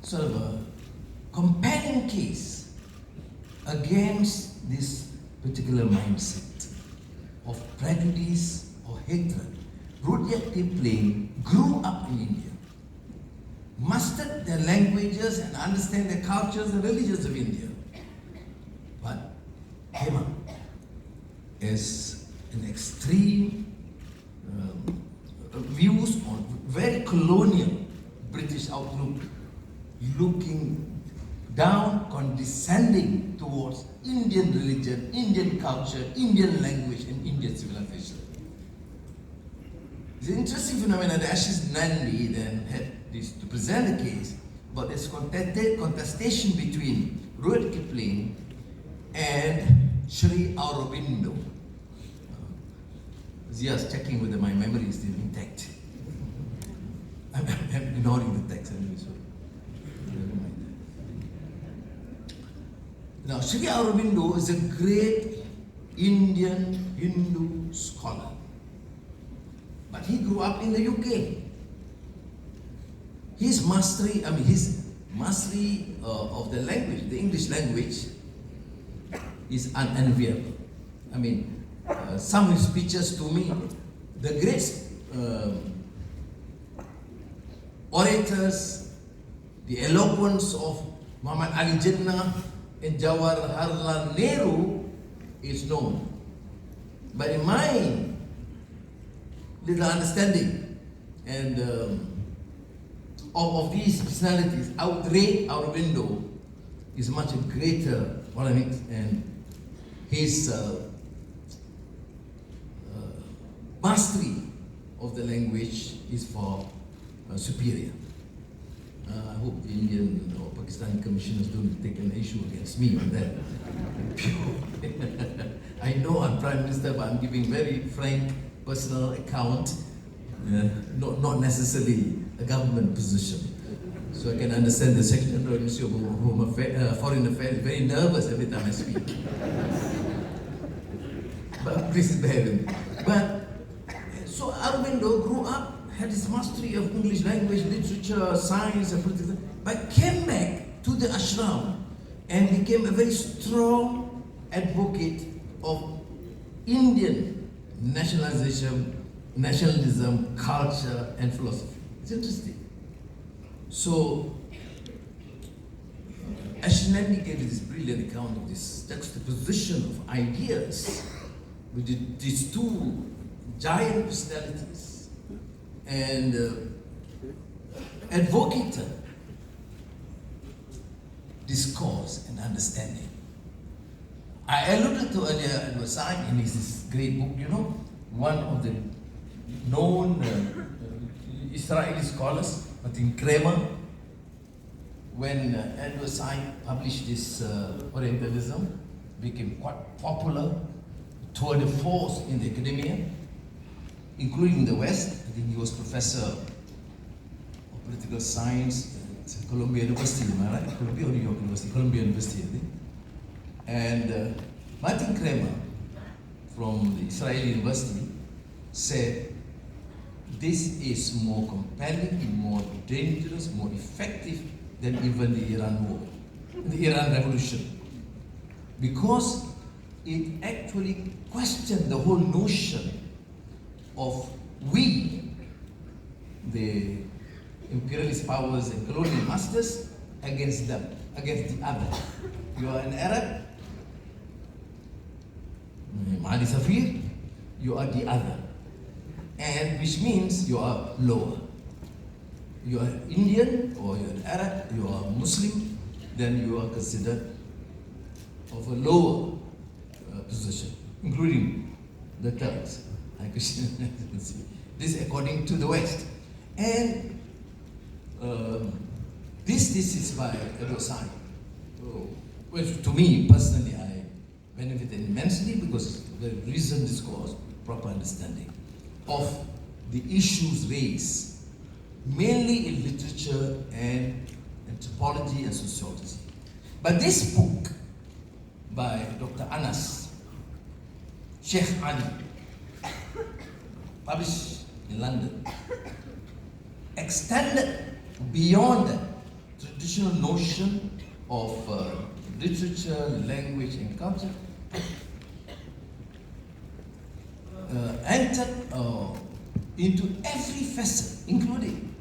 sort of a compelling case against this particular mindset of prejudice or hatred. Rudyard Kipling grew up in India, mastered their languages and understand the cultures and religions of India, but came up as an extreme views on very colonial British outlook, looking down, condescending towards Indian religion, Indian culture, Indian language, and Indian civilization. It's an interesting phenomenon that Ashish Nandi then had this to present a case about this contestation between Rudyard Kipling and Sri Aurobindo. Zia's checking whether my memory is still intact. I'm ignoring the text anyway, so never mind that. Now, Sri Aurobindo is a great Indian Hindu scholar, but he grew up in the UK. His mastery of the language, the English language, is unenviable. I mean, some of his speeches to me, the great orators, the eloquence of Muhammad Ali Jinnah and Jawaharlal Nehru is known. But in my little understanding and of these personalities, I would rate Aurobindo is much greater polemics, and his mastery of the language is far superior. I hope the Indian or Pakistani commissioners don't take an issue against me on that. I know I'm Prime Minister, but I'm giving very frank personal account, not necessarily a government position. So I can understand the Secretary of the Ministry of Foreign Affairs is very nervous every time I speak. But please bear with me. But so Aurobindo grew up, had his mastery of English language, literature, science, and politics, but came back to the ashram and became a very strong advocate of Indian nationalism, culture, and philosophy. It's interesting. So, Ashinandi gave this brilliant account of this juxtaposition of ideas with these two giant personalities, and advocated discourse and understanding. I alluded to earlier Edward Said in his great book, one of the known Israeli scholars, Martin Kramer, when Edward Said published this Orientalism, became quite popular, tour de force in the academia, including the West. I think he was professor of political science at Columbia University, am I right? Columbia or New York University? Columbia University, I think. And Martin Kramer from the Israeli University said, this is more compelling, more dangerous, more effective than even the Iran war, the Iran revolution. Because it actually questioned the whole notion of we, the imperialist powers and colonial masters, against them, against the other. You are an Arab, Mahdi Safir, you are the other. And which means you are lower. You are Indian or you're an Arab, you are Muslim, then you are considered of a lower position, including the Turks. This according to the West. And this is by Edward Said. Which to me personally I benefited immensely because it's a very reasoned discourse, proper understanding of the issues raised, mainly in literature and anthropology and sociology. But this book by Dr. Anas Sheikh Ali, published in London, extended beyond that traditional notion of literature, language, and culture entered into every facet, including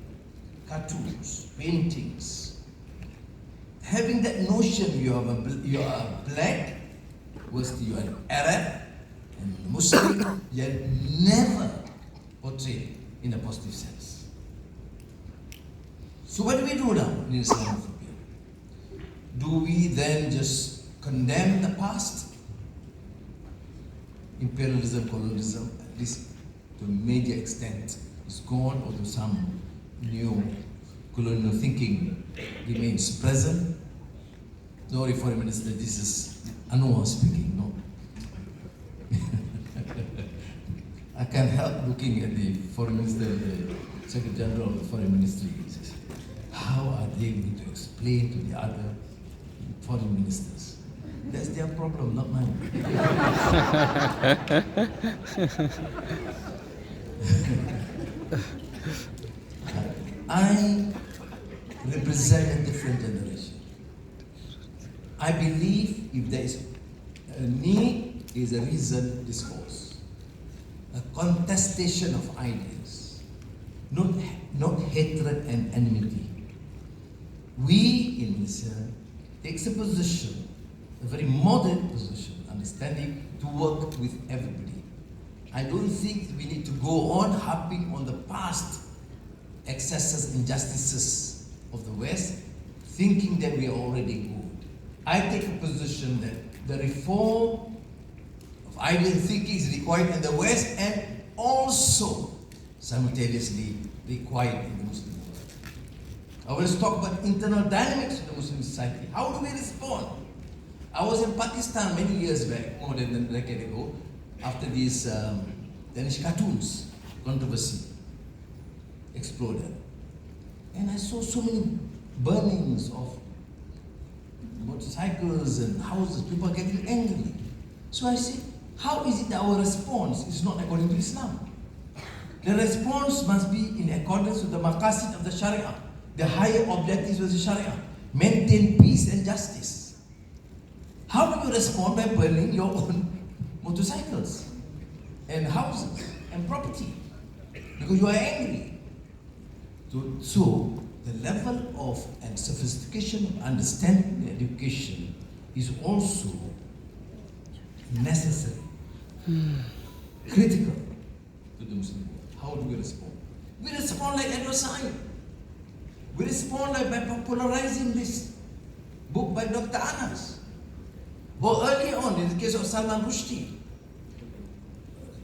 cartoons, paintings. Having that notion you are black, was you are an Arab and Muslim, yet never portrayed in a positive sense. So what do we do now in Islamophobia? Do we then just condemn the past? Imperialism, colonialism, at least to a major extent, is gone, although some new colonial thinking remains present. No, Foreign Minister, this is Anwar speaking, no? I can't help looking at the Foreign Minister, the Secretary General of the Foreign Ministry. He says, how are they going to explain to the other foreign ministers? That's their problem, not mine. I represent a different generation. I believe if there is a need, is a reason discourse, a contestation of ideas, not hatred and enmity. We in Islam takes a position, a very modern position, understanding to work with everybody. I don't think we need to go on harping on the past excesses, injustices of the West, thinking that we are already good. I take a position that the reform of ideal thinking is required in the West and also simultaneously required in the Muslim world. I will talk about internal dynamics of the Muslim society. How do we respond? I was in Pakistan many years back, more than a decade ago, after these Danish cartoons controversy exploded. And I saw so many burnings of motorcycles and houses, people are getting angry. So I said, how is it that our response is not according to Islam? The response must be in accordance with the maqasid of the Sharia, the higher objectives of the Sharia, maintain peace and justice. How do you respond? By burning your own motorcycles and houses and property because you are angry. So the level of and sophistication of understanding the education is also necessary, critical to the Muslim world. How do we respond? We respond like Edward Said. We respond like by popularizing this book by Dr. Anas. Or early on, in the case of Salman Rushdie,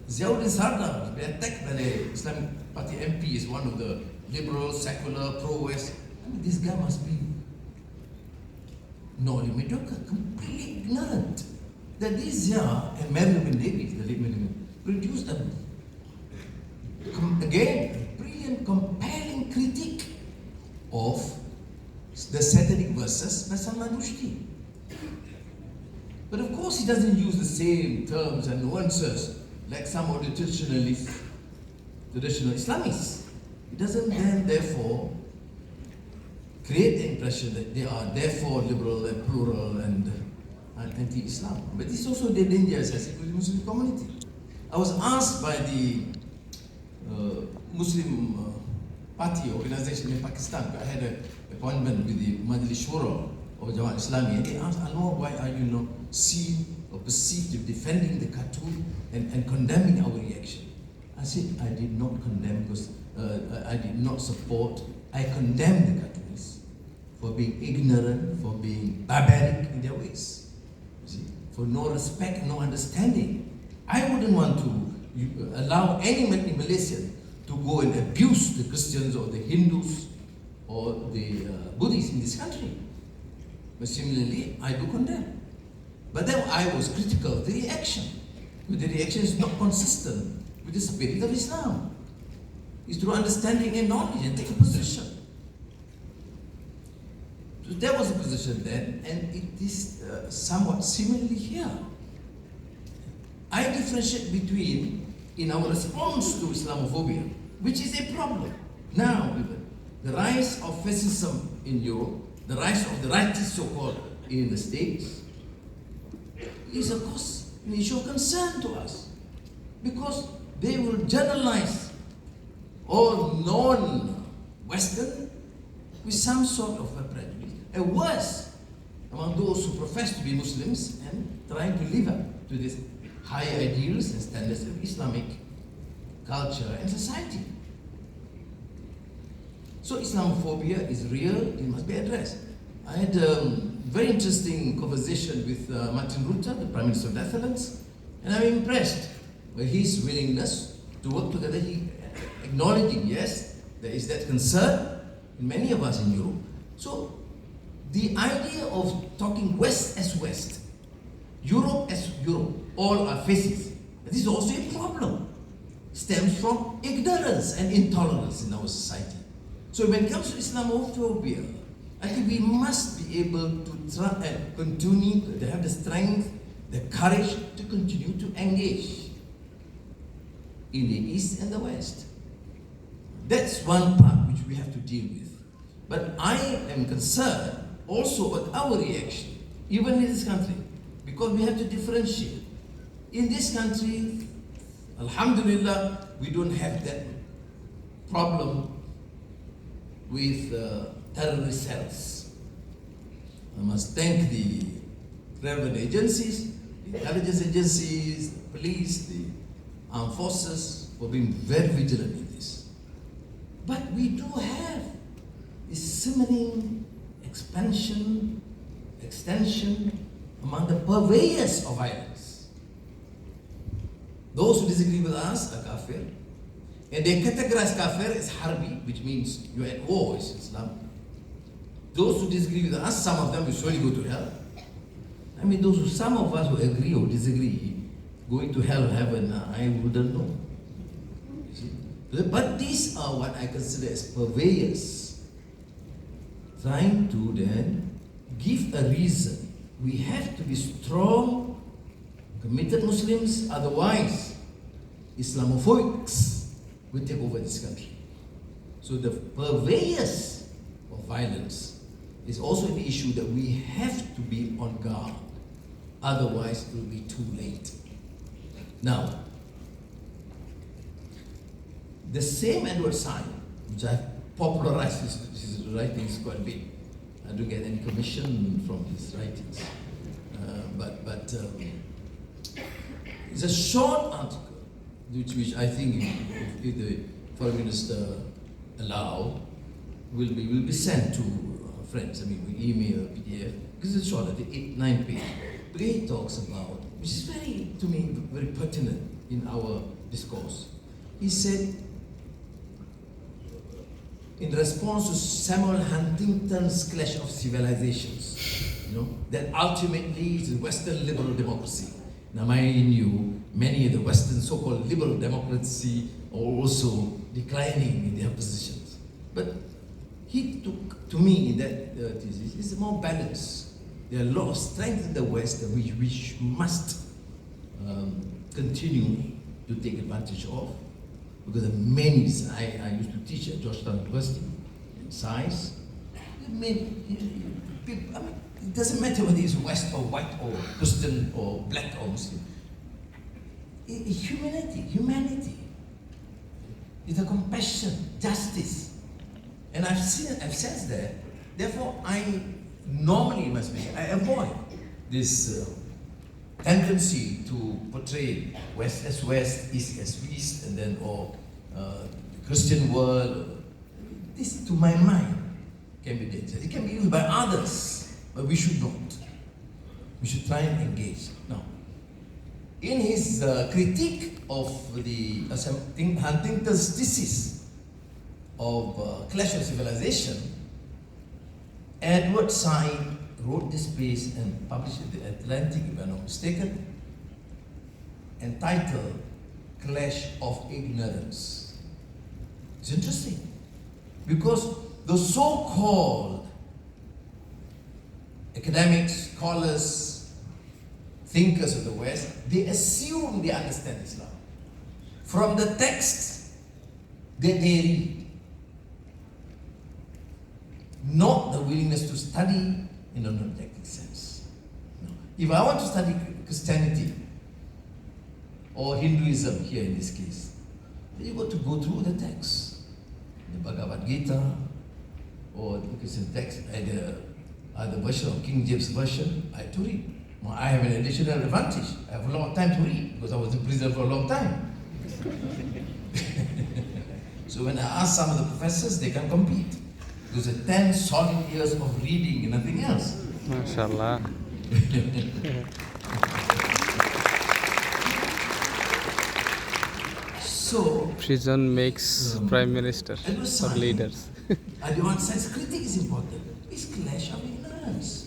Ziauddin Sardar was being attacked by the Islamic Party MP as one of the liberal, secular, pro-West. I mean, this guy must be not only mediocre, completely ignorant. That this year, and Marilyn Davies, the late Marilyn, produced a brilliant, compelling critique of the satanic verses by Salman Rushdie. But of course, he doesn't use the same terms and nuances like some of the traditional Islamists. It doesn't then, therefore, create the impression that they are therefore liberal and plural and anti-Islam. But this is also the danger, as I said, with the Muslim community. I was asked by the Muslim party organization in Pakistan. I had an appointment with the Majlis Shura of Jamaat Islami, and they asked, Anwar, why are you not seen or perceived to defending the cartoon and condemning our reaction? I said, I did not condemn because I did not support. I condemn the cartoonists for being ignorant, for being barbaric in their ways. You see, for no respect, no understanding. I wouldn't want to allow any Malaysian to go and abuse the Christians or the Hindus or the Buddhists in this country. But similarly, I do condemn. But then I was critical of the reaction. But the reaction is not consistent with the spirit of Islam. It's through understanding and knowledge and take a position. So there was a position then, and it is somewhat similarly here. I differentiate between, in our response to Islamophobia, which is a problem. Now, the rise of fascism in Europe the rise of the rightists, so-called, in the States, is of course an issue of concern to us, because they will generalize all non-Western with some sort of a prejudice, and worse, among those who profess to be Muslims and trying to live up to these high ideals and standards of Islamic culture and society. So Islamophobia is real, it must be addressed. I had a very interesting conversation with Martin Rutte, the Prime Minister of the Netherlands, and I'm impressed by his willingness to work together. He acknowledging, yes, there is that concern in many of us in Europe. So the idea of talking West as West, Europe as Europe, all are faces, this is also a problem. Stems from ignorance and intolerance in our society. So when it comes to Islamophobia, I think we must be able to try and continue to have the strength, the courage to continue to engage in the East and the West. That's one part which we have to deal with. But I am concerned also about our reaction, even in this country, because we have to differentiate. In this country, Alhamdulillah, we don't have that problem with terrorist cells. I must thank the relevant agencies, the intelligence agencies, the police, the armed forces for being very vigilant in this. But we do have this simmering expansion, extension among the purveyors of violence. Those who disagree with us are kafir, and they categorize kafir as harbi, which means you're at war with Islam. Those who disagree with us, some of them will surely go to hell. I mean, some of us who agree or disagree, going to hell or heaven, I wouldn't know. You see? But these are what I consider as purveyors, trying to then give a reason. We have to be strong, committed Muslims, otherwise Islamophobes will take over this country. So the purveyors of violence is also an issue that we have to be on guard. Otherwise, it will be too late. Now, the same Edward Said, which I've popularized his writings quite a bit. I don't get any commission from his writings. But it's a short article, which I think if the Foreign Minister allow, will be sent to friends. I mean, we email, PDF, because it's short, I think 8-9 pages. But he talks about, which is very, to me, very pertinent in our discourse. He said, in response to Samuel Huntington's clash of civilizations, that ultimately is Western liberal democracy. Now, mind you, many of the Western so-called liberal democracy are also declining in their positions. But he took, to me, in that thesis, is more balanced. There are a lot of strength in the West that we must continue to take advantage of, because the many, I used to teach at Georgetown University in science. It doesn't matter whether it's West or white or Christian or black or Muslim. Humanity is a compassion, justice. And I've sensed that. Therefore, I normally I avoid this tendency to portray West as West, East as East, and then the Christian world. This, to my mind, can be dangerous. It can be used by others, but we should not. We should try and engage. Now, in his critique of the Huntington's thesis of clash of civilization, Edward Said wrote this piece and published it in the Atlantic, if I'm not mistaken, entitled Clash of Ignorance. It's interesting, because the so-called academics, scholars, thinkers of the West, they assume they understand Islam from the texts that they read. not the willingness to study in an objective sense. No. If I want to study Christianity or Hinduism here in this case, then you got to go through the text, the Bhagavad Gita, or the Christian text, the version of King James Version, I have to read. Well, I have an additional advantage. I have a lot of time to read because I was in prison for a long time. So when I ask some of the professors, they can compete. Because 10 solid years of reading and nothing else. MashaAllah. So Prison makes prime minister or leaders. And the one sense critic is important. It's clash of ignorance.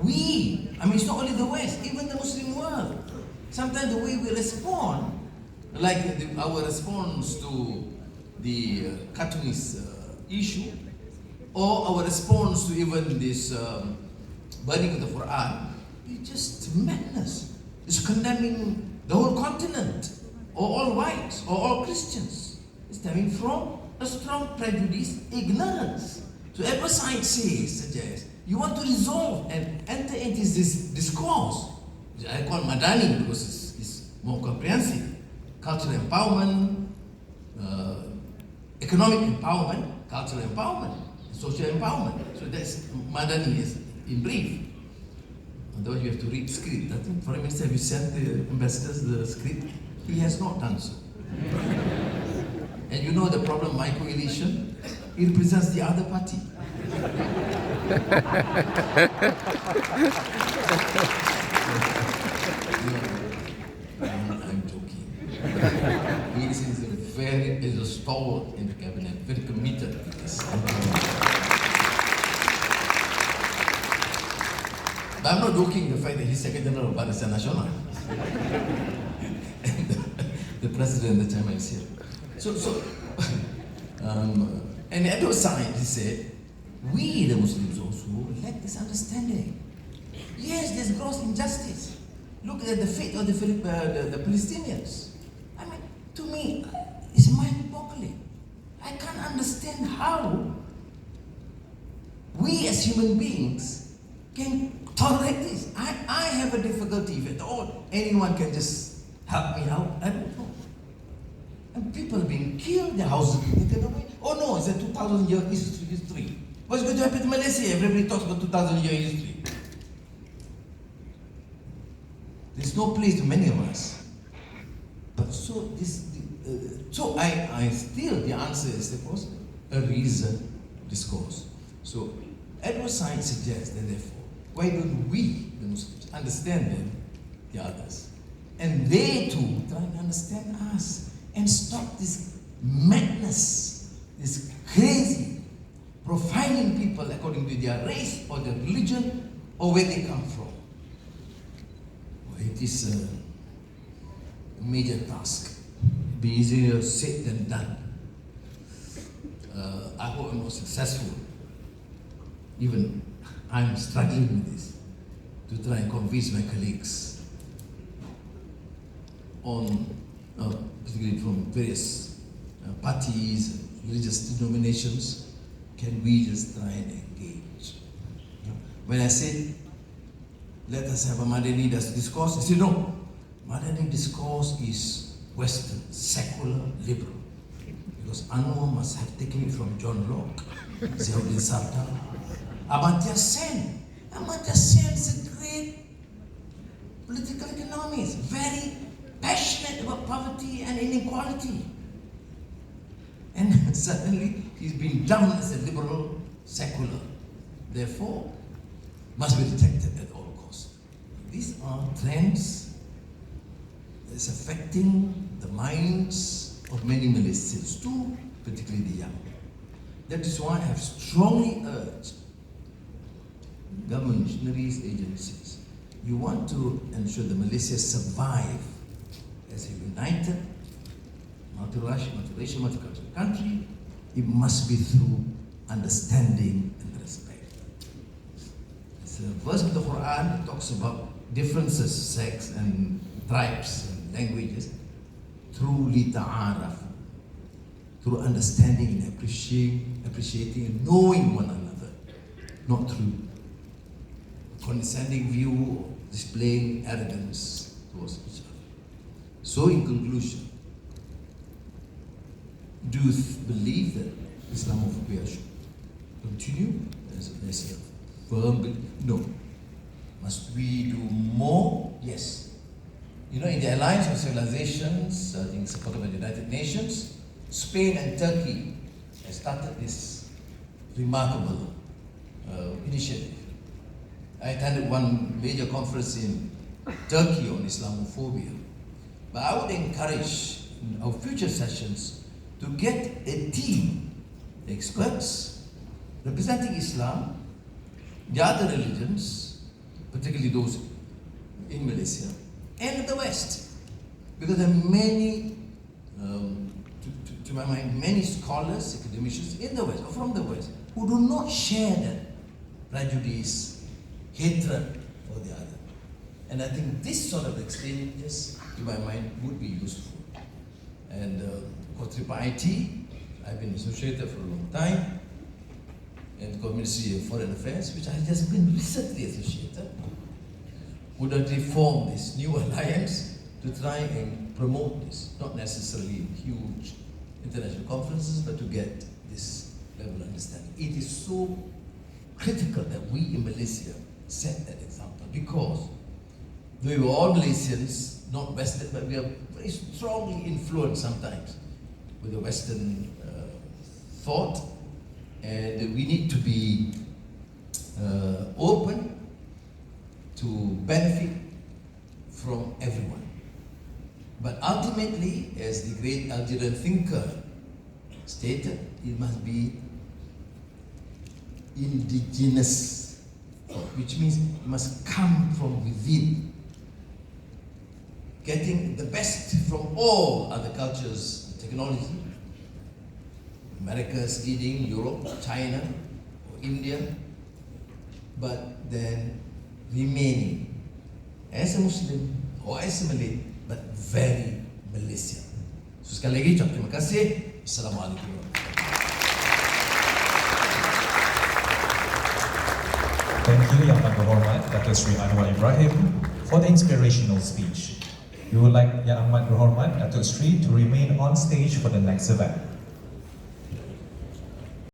It's not only the West, even the Muslim world. Sometimes the way we respond, like our response to the cartoonist issue, or our response to even this burning of the Quran, it's just madness. It's condemning the whole continent, or all whites, or all Christians. It's stemming from a strong prejudice, ignorance. So Edward Said suggests, you want to resolve and enter into this discourse. I call Madani because it's more comprehensive. Cultural empowerment, economic empowerment, cultural empowerment, social empowerment. So that's Madani is in brief. Otherwise you have to read script. I think Prime Minister, have you sent the ambassadors the script? He has not done so. And you know the problem, my coalition, he represents the other party. I'm joking. He is a stalwart in the cabinet, very committed to this. But I'm not joking the fact that he's Secretary General of Barisan Nasional. And the president at the time is here. And Edward Said, he said, we the Muslims also lack this understanding. Yes, there's gross injustice. Look at the fate of the Palestinians. To me, it's mind-boggling. I can't understand how we as human beings can tolerate this. I have a difficulty if at all anyone can just help me out. I don't know. And people are being killed, their houses being taken away. Oh no, it's a 2,000-year history. What's going to happen to Malaysia? Everybody talks about 2,000-year history. There's no place to many of us. But so I still, the answer is, of course, a reasoned discourse. So Edward Said suggests that therefore, why don't we, the Muslims, understand them, the others, and they too try to understand us and stop this madness, this crazy profiling people according to their race or their religion or where they come from. Well, it is a major task. It'll be easier said than done. I hope I'm more successful. Even I'm struggling with this to try and convince my colleagues on, particularly from various parties, religious denominations, can we just try and engage? When I say, let us have a Madani discourse, I say no. Madani discourse is Western, secular, liberal. Because Anwar must have taken it from John Locke, Ziauddin Sardar, Amartya Sen. Amartya Sen is a great political economist, very passionate about poverty and inequality. And suddenly he's been dumped as a liberal secular. Therefore, must be detected at all costs. These are trends that's affecting the minds of many Malaysians too, particularly the young. That is why I have strongly urged government missionaries, agencies, you want to ensure that Malaysia survive as a united, multiracial, multicultural country, it must be through understanding and respect. There's a verse of the Quran that talks about differences, sex and tribes and languages, through lita'arafu, through understanding and appreciating and knowing one another. not through a condescending view or displaying arrogance towards each other. So in conclusion, do you believe that Islamophobia should continue as a firm belief? No. Must we do more? Yes. You know, in the Alliance of Civilizations, I think supported by the United Nations, Spain and Turkey have started this remarkable initiative. I attended one major conference in Turkey on Islamophobia. But I would encourage in our future sessions to get a team, experts representing Islam, the other religions, particularly those in Malaysia, and the West. Because there are many, to my mind, many scholars, academicians in the West, or from the West, who do not share that prejudice, hatred for the other. And I think this sort of exchanges, to my mind, would be useful. And Triple IT, I've been associated for a long time, and the Ministry of Foreign Affairs, which has just been recently associated, would actually form this new alliance to try and promote this, not necessarily in huge international conferences, but to get this level of understanding. It is so critical that we in Malaysia set that example, because we were all Malaysians, not Western, but we are very strongly influenced sometimes with the Western thought, and we need to be open to benefit from everyone. But ultimately, as the great Algerian thinker stated, it must be indigenous, which means it must come from within, getting the best from all other cultures and technology. America is leading, Europe, China, or India, but then remaining as a Muslim or as a Malay, but very Malaysian. So sekali lagi, terima kasih. Assalamualaikum. Thank you, Yang Amat Berhormat Dato' Sri Anwar Ibrahim, for the inspirational speech. We would like Yang Amat Berhormat Dato' Sri to remain on stage for the next event.